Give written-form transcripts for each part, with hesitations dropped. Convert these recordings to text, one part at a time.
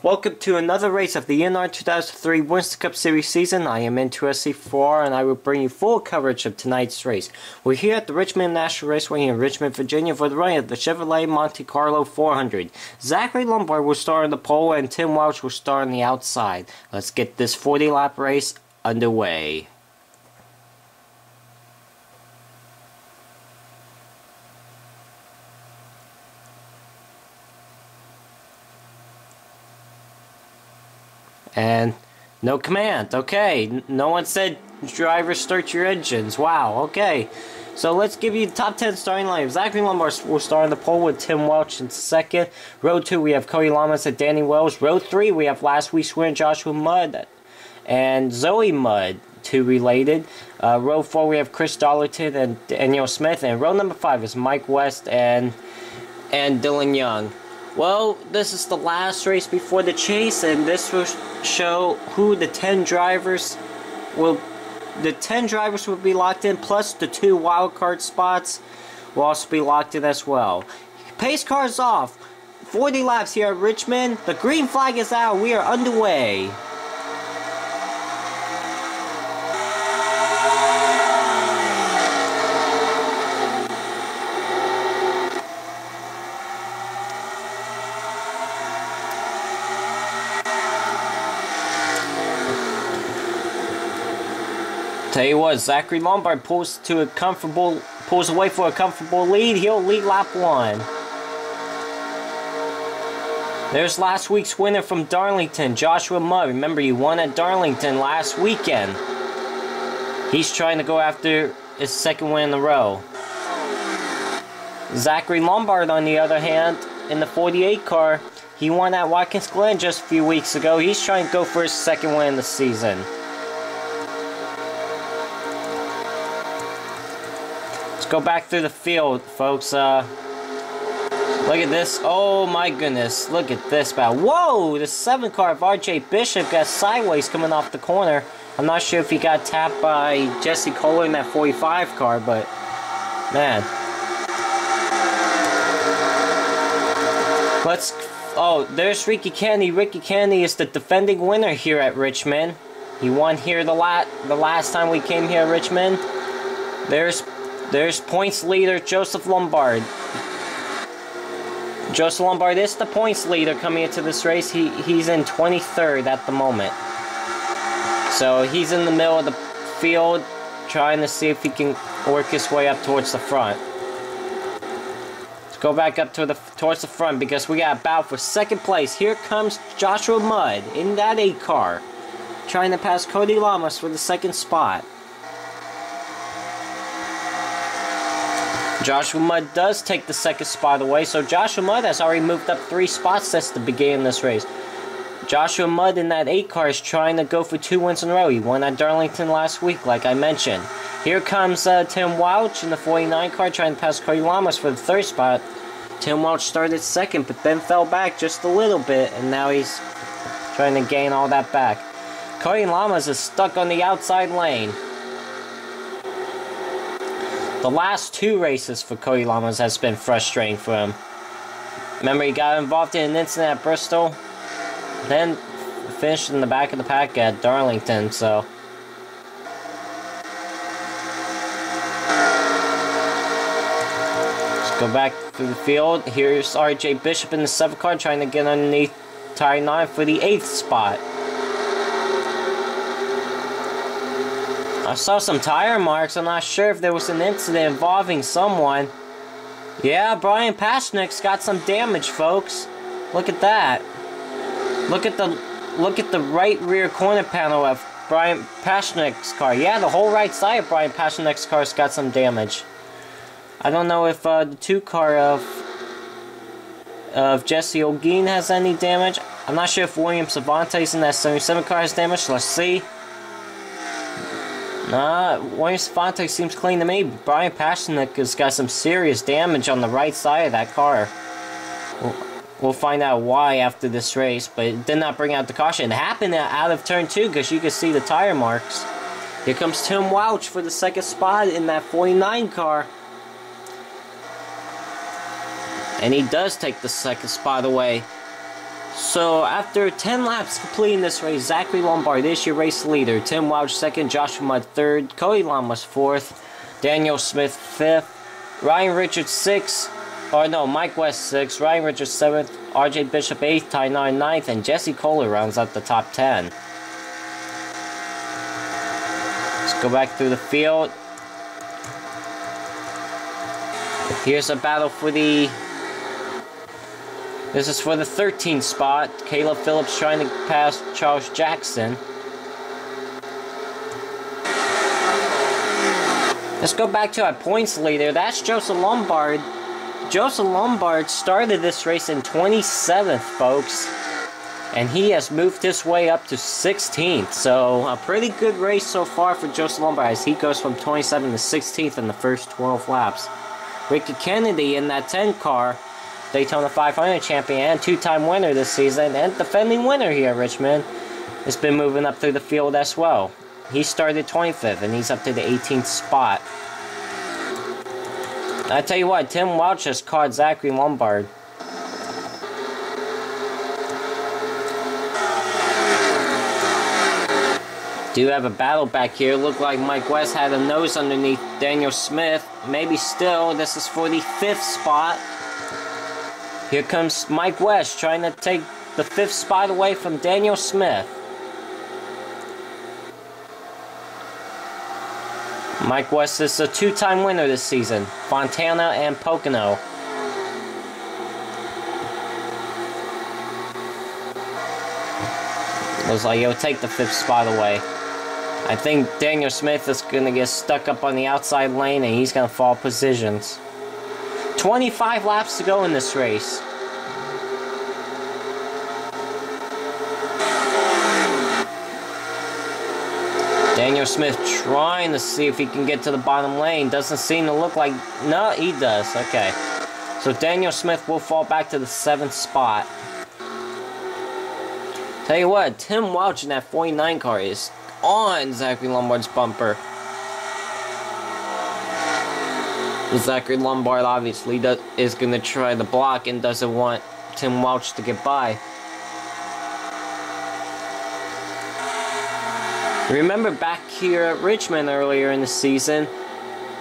Welcome to another race of the NR2003 Winston Cup Series season. I am NR2003 and I will bring you full coverage of tonight's race. We're here at the Richmond International Raceway in Richmond, Virginia for the running of the Chevrolet Monte Carlo 400. Zachary Lombard will start on the pole and Tim Welch will start on the outside. Let's get this 40-lap race underway. And no command. Okay, no one said driver start your engines. Wow, okay. So let's give you the top 10 starting line. Zachary Lombard will start on the pole with Tim Welch in second. Row 2 we have Cody Lamas and Danny Wells. Row 3 we have last week's winner Joshua Mudd and Zoe Mudd, two related. Row 4 we have Chris Dollerton and Daniel Smith. And row number 5 is Mike West and Dylan Young. Well, this is the last race before the chase, and this will show who the 10 drivers will be locked in, plus the 2 wildcard spots will also be locked in as well. Pace cars off. 40 laps here at Richmond. The green flag is out. We are underway. Tell you what, Zachary Lombard pulls away for a comfortable lead. He'll lead lap 1. There's last week's winner from Darlington, Joshua Mudd. Remember, he won at Darlington last weekend. He's trying to go after his second win in a row. Zachary Lombard, on the other hand, in the 48 car, he won at Watkins Glen just a few weeks ago. He's trying to go for his second win of the season. Go back through the field, folks. Look at this. Oh my goodness. Look at this battle. Whoa! The 7 car of RJ Bishop got sideways coming off the corner. I'm not sure if he got tapped by Jesse Kohler in that 45 car, but man. Oh, there's Ricky Kennedy. Ricky Kennedy is the defending winner here at Richmond. He won here the last time we came here at Richmond. There's points leader Joseph Lombard. Joseph Lombard is the points leader coming into this race. He's in 23rd at the moment. So he's in the middle of the field trying to see if he can work his way up towards the front. Let's go back up to towards the front because we got a battle for second place. Here comes Joshua Mudd in that 8 car, trying to pass Cody Lamas for the second spot. Joshua Mudd does take the second spot away, so Joshua Mudd has already moved up 3 spots since the beginning of this race. Joshua Mudd in that 8 car is trying to go for 2 wins in a row. He won at Darlington last week, like I mentioned. Here comes Tim Welch in the 49 car trying to pass Cody Lamas for the 3rd spot. Tim Welch started second, but then fell back just a little bit, and now he's trying to gain all that back. Cody Lamas is stuck on the outside lane. The last 2 races for Cody Lamas has been frustrating for him. Remember, he got involved in an incident at Bristol, then finished in the back of the pack at Darlington, so. Let's go back through the field. Here's RJ Bishop in the 7 car trying to get underneath tire 9 for the 8th spot. I saw some tire marks. I'm not sure if there was an incident involving someone. Yeah, Brian Pashnick's got some damage, folks. Look at that. Look at the right rear corner panel of Brian Pashnick's car. Yeah, the whole right side of Brian Pashnick's car's got some damage. I don't know if the 2 car of Jesse O'Gean has any damage. I'm not sure if William Cervantes in that 77 car has damage. Let's see. Nah, William Cervantes seems clean to me. Brian Pashnick has got some serious damage on the right side of that car. We'll find out why after this race, but it did not bring out the caution. It happened out of turn 2 because you could see the tire marks. Here comes Tim Welch for the 2nd spot in that 49 car. And he does take the 2nd spot away. So after 10 laps completing this race, Zachary Lombard is your race leader. Tim Welch second, Joshua Mudd third, Cody Lamas fourth, Daniel Smith fifth, Ryan Richards sixth, Mike West sixth, Ryan Richards seventh, RJ Bishop eighth, Ty Nine ninth, and Jesse Kohler rounds out the top 10. Let's go back through the field. Here's a battle for the... This is for the 13th spot. Caleb Phillips trying to pass Charles Jackson. Let's go back to our points leader. That's Joseph Lombard. Joseph Lombard started this race in 27th, folks. And he has moved his way up to 16th. So, a pretty good race so far for Joseph Lombard as he goes from 27th to 16th in the first 12 laps. Ricky Kennedy in that 10 car, Daytona 500 champion and two-time winner this season, and defending winner here at Richmond, has been moving up through the field as well. He started 25th, and he's up to the 18th spot. I tell you what, Tim Welch has caught Zachary Lombard. Do have a battle back here. Looked like Mike West had a nose underneath Daniel Smith. Maybe still. This is for the 5th spot. Here comes Mike West trying to take the 5th spot away from Daniel Smith. Mike West is a two-time winner this season. Fontana and Pocono. Looks like he'll take the 5th spot away. I think Daniel Smith is going to get stuck up on the outside lane and he's going to fall positions. 25 laps to go in this race. Daniel Smith trying to see if he can get to the bottom lane. Doesn't seem to look like... No, he does. Okay. So Daniel Smith will fall back to the 7th spot. Tell you what, Tim Welch in that 49 car is on Zachary Lombard's bumper. Zachary Lombard obviously is going to try the block and doesn't want Tim Welch to get by. Remember back here at Richmond earlier in the season,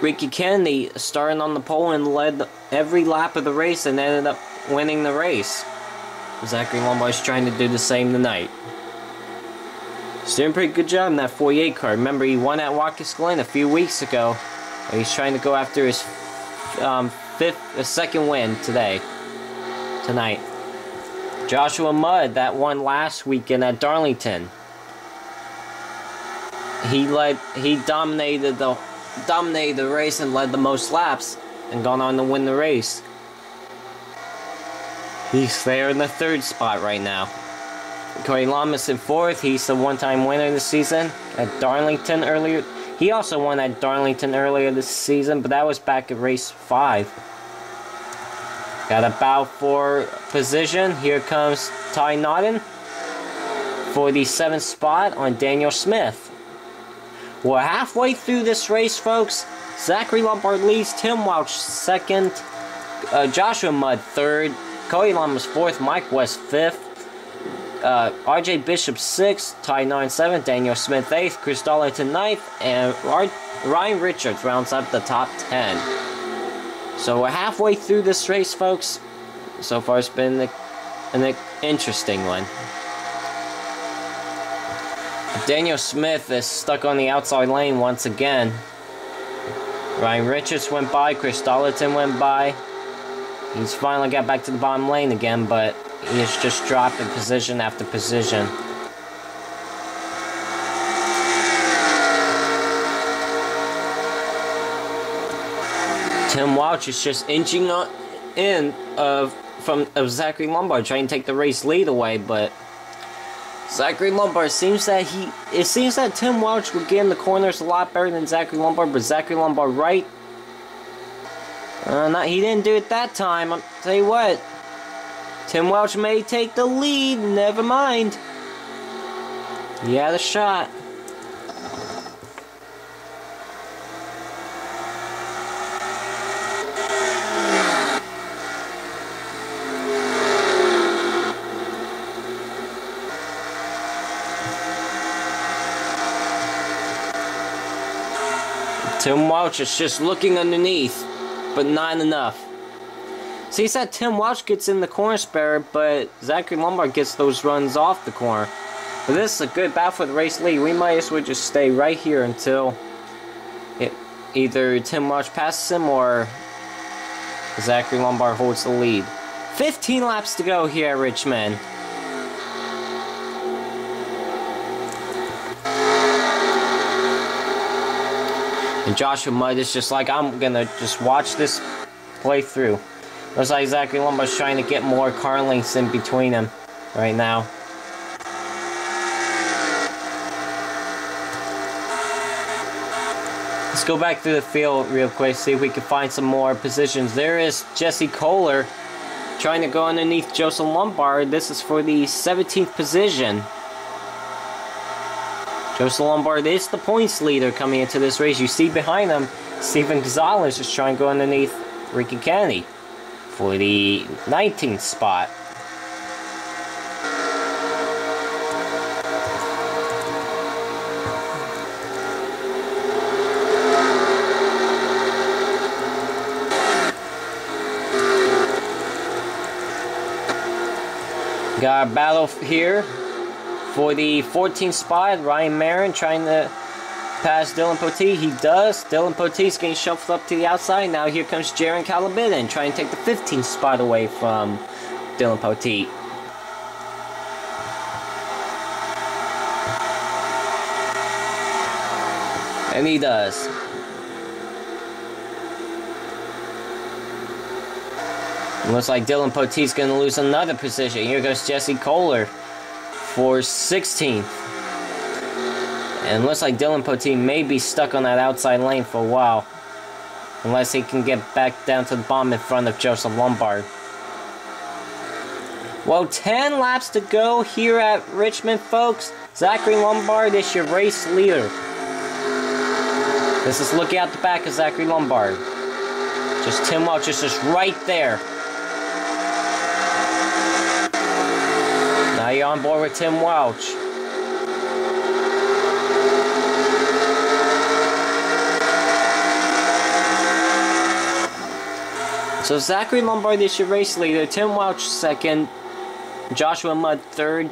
Ricky Kennedy started on the pole and led every lap of the race and ended up winning the race. Zachary Lombard's trying to do the same tonight. He's doing a pretty good job in that 48 car. Remember, he won at Watkins Glen a few weeks ago. He's trying to go after his second win tonight. Joshua Mudd, that won last weekend at Darlington. He dominated the race and led the most laps and gone on to win the race. He's there in the 3rd spot right now. Cody Lamas in 4th. He's the one-time winner this season at Darlington earlier. He also won at Darlington earlier this season, but that was back at race 5. Got a bow for position. Here comes Ty Naughton for the 7th spot on Daniel Smith. We're halfway through this race, folks. Zachary Lombard leads, Tim Welch 2nd, Joshua Mudd 3rd, Cody Lamas 4th, Mike West 5th, RJ Bishop 6th, Ty 9 7th, Daniel Smith 8th, Chris Darlington 9th, and Ryan Richards rounds up the top 10. So we're halfway through this race, folks. So far it's been an interesting one. Daniel Smith is stuck on the outside lane once again. Ryan Richards went by, Chris Darlington went by. He's finally got back to the bottom lane again, but he has just dropped in position after position. Tim Welch is just inching in of Zachary Lombard, trying to take the race lead away, but Zachary Lombard it seems that Tim Welch would get in the corners a lot better than Zachary Lombard, but Zachary Lombard right. He didn't do it that time. I'll tell you what. Tim Welch may take the lead. Never mind. He had a shot. Tim Welch is just looking underneath, but not enough. See, he said Tim Welch gets in the corner spare, but Zachary Lombard gets those runs off the corner. But this is a good battle for the race lead. We might as well just stay right here until either Tim Welch passes him or Zachary Lombard holds the lead. 15 laps to go here at Richmond. And Joshua Mudd is just like, I'm gonna just watch this play through. Looks like Zachary Lombard's trying to get more car lengths in between them right now. Let's go back through the field real quick, see if we can find some more positions. There is Jesse Kohler trying to go underneath Joseph Lombard. This is for the 17th position. Joseph Lombard is the points leader coming into this race. You see behind him, Steven Gonzalez is trying to go underneath Ricky Kennedy for the 19th spot. Got a battle here for the 14th spot. Ryan Marin trying to pass Dylan Poteet. He does. Dylan Poteet's getting shuffled up to the outside. Now here comes Jaron Calabitten trying to take the 15th spot away from Dylan Poteet. And he does. Looks like Dylan Poteet's going to lose another position. Here goes Jesse Kohler for 16th. And looks like Dylan Poteet may be stuck on that outside lane for a while. Unless he can get back down to the bottom in front of Joseph Lombard. Well, 10 laps to go here at Richmond, folks. Zachary Lombard is your race leader. This is looking out the back of Zachary Lombard. Just Tim Welch is just right there. Now you're on board with Tim Welch. So Zachary Lombard is your race leader. Tim Welch second. Joshua Mudd third.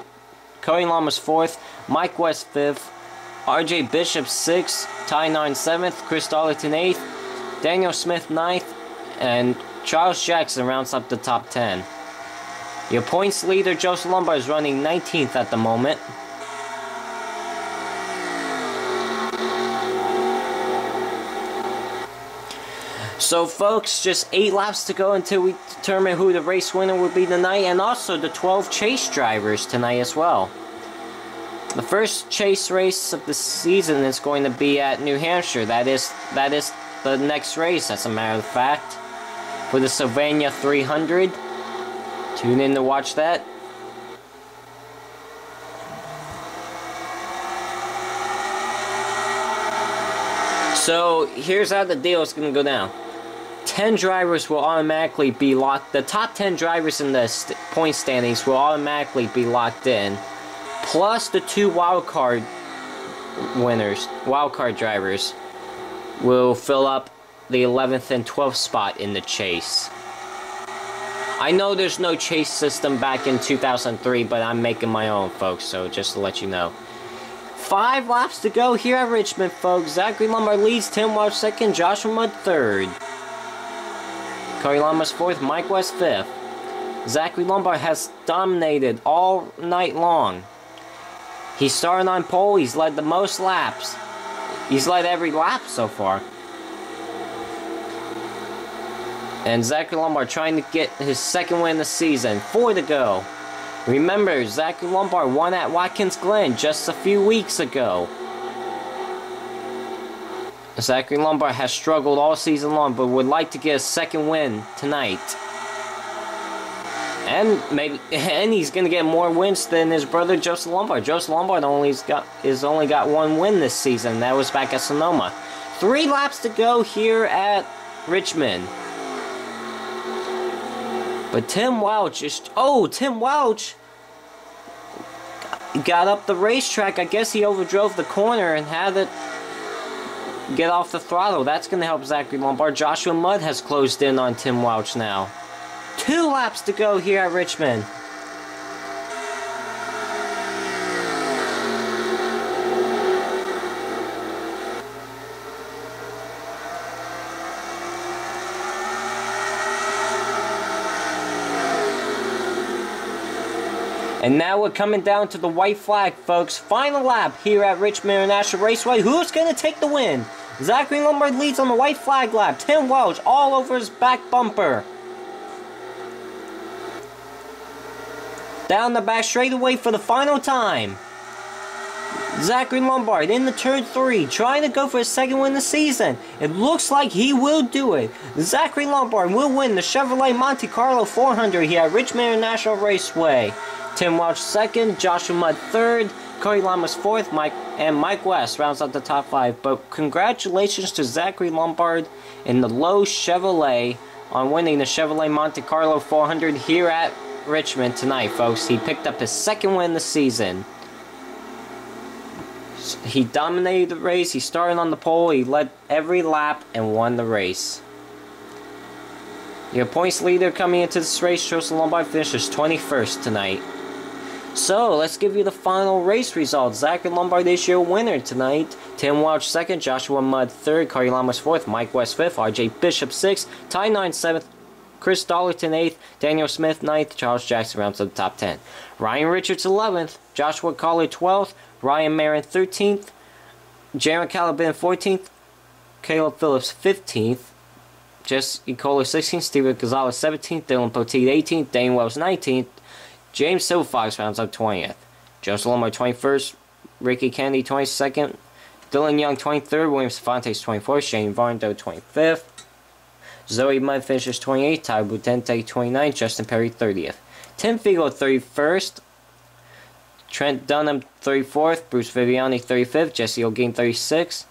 Cody Lamas fourth. Mike West fifth. RJ Bishop sixth. Ty Nine seventh. Chris Darlington eighth. Daniel Smith ninth. And Charles Jackson rounds up the top 10. Your points leader, Joseph Lombard, is running 19th at the moment. So, folks, just 8 laps to go until we determine who the race winner will be tonight, and also the 12 chase drivers tonight as well. The first chase race of the season is going to be at New Hampshire. That is the next race, as a matter of fact, for the Sylvania 300. Tune in to watch that. So, here's how the deal is going to go down. 10 drivers will automatically be locked. The top 10 drivers in the point standings will automatically be locked in. Plus the 2 wildcard winners, wildcard drivers, will fill up the 11th and 12th spot in the chase. I know there's no chase system back in 2003, but I'm making my own, folks, so just to let you know. 5 laps to go here at Richmond, folks. Zachary Lombard leads, Tim Welch second, Joshua Mudd third. Cody Lamas fourth, Mike West fifth. Zachary Lombard has dominated all night long. He started on pole, he's led the most laps. He's led every lap so far. And Zachary Lombard trying to get his second win of the season. 4 to go. Remember, Zachary Lombard won at Watkins Glen just a few weeks ago. Zachary Lombard has struggled all season long, but would like to get a second win tonight. And he's going to get more wins than his brother Joseph Lombard. Joseph Lombard only got 1 win this season. That was back at Sonoma. 3 laps to go here at Richmond. But Tim Welch is... Oh, Tim Welch got up the racetrack. I guess he overdrove the corner and had it get off the throttle. That's going to help Zachary Lombard. Joshua Mudd has closed in on Tim Welch now. 2 laps to go here at Richmond. And now we're coming down to the white flag, folks. Final lap here at Richmond International Raceway. Who's going to take the win? Zachary Lombard leads on the white flag lap. Tim Welch all over his back bumper. Down the back straightaway for the final time. Zachary Lombard in the turn 3, trying to go for his second win of the season. It looks like he will do it. Zachary Lombard will win the Chevrolet Monte Carlo 400 here at Richmond International Raceway. Tim Welch second, Joshua Mudd third, Cody Lamas fourth, Mike West rounds out the top 5. But congratulations to Zachary Lombard in the low Chevrolet on winning the Chevrolet Monte Carlo 400 here at Richmond tonight, folks. He picked up his second win of the season. He dominated the race. He started on the pole. He led every lap and won the race. Your points leader coming into this race, Joseph Lombard, finishes 21st tonight. So, let's give you the final race results. Zachary Lombard is your winner tonight. Tim Welch second, Joshua Mudd third, Cody Lamas fourth, Mike West fifth, RJ Bishop sixth, Ty Nine seventh, Chris Dollerton 8th, Daniel Smith 9th, Charles Jackson rounds to the top 10. Ryan Richards 11th, Joshua Collier 12th, Ryan Marin 13th, Jaron Caliban 14th, Caleb Phillips 15th, Jesse Kohler 16th, Steven Gonzalez 17th, Dylan Poteet 18th, Dane Wells 19th, James Silverfox rounds up 20th, Joseph Lombard 21st, Ricky Kennedy 22nd, Dylan Young 23rd, William Cervantes 24th, Shane Varndo 25th, Zoe Mudd finishes 28th, Ty Butente 29th, Justin Perry 30th. Tim Figo 31st, Trent Dunham 34th, Bruce Viviani 35th, Jesse O'Gain 36th.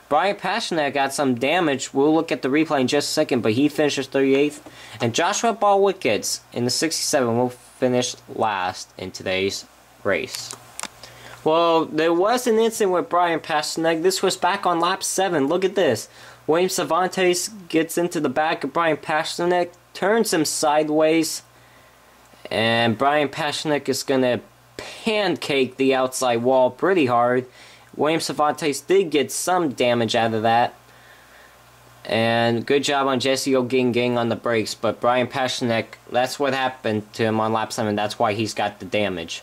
Brian Pasternak got some damage. We'll look at the replay in just a second, but he finishes 38th. And Joshua Ball-Wickets in the 67 will finish last in today's race. Well, there was an incident with Brian Pasternak. This was back on lap 7. Look at this. William Cervantes gets into the back of Brian Pasternak, turns him sideways, and Brian Pasternak is going to pancake the outside wall pretty hard. William Cervantes did get some damage out of that. And good job on Jesse O'Ging on the brakes. But Brian Pasternak, that's what happened to him on lap 7. That's why he's got the damage.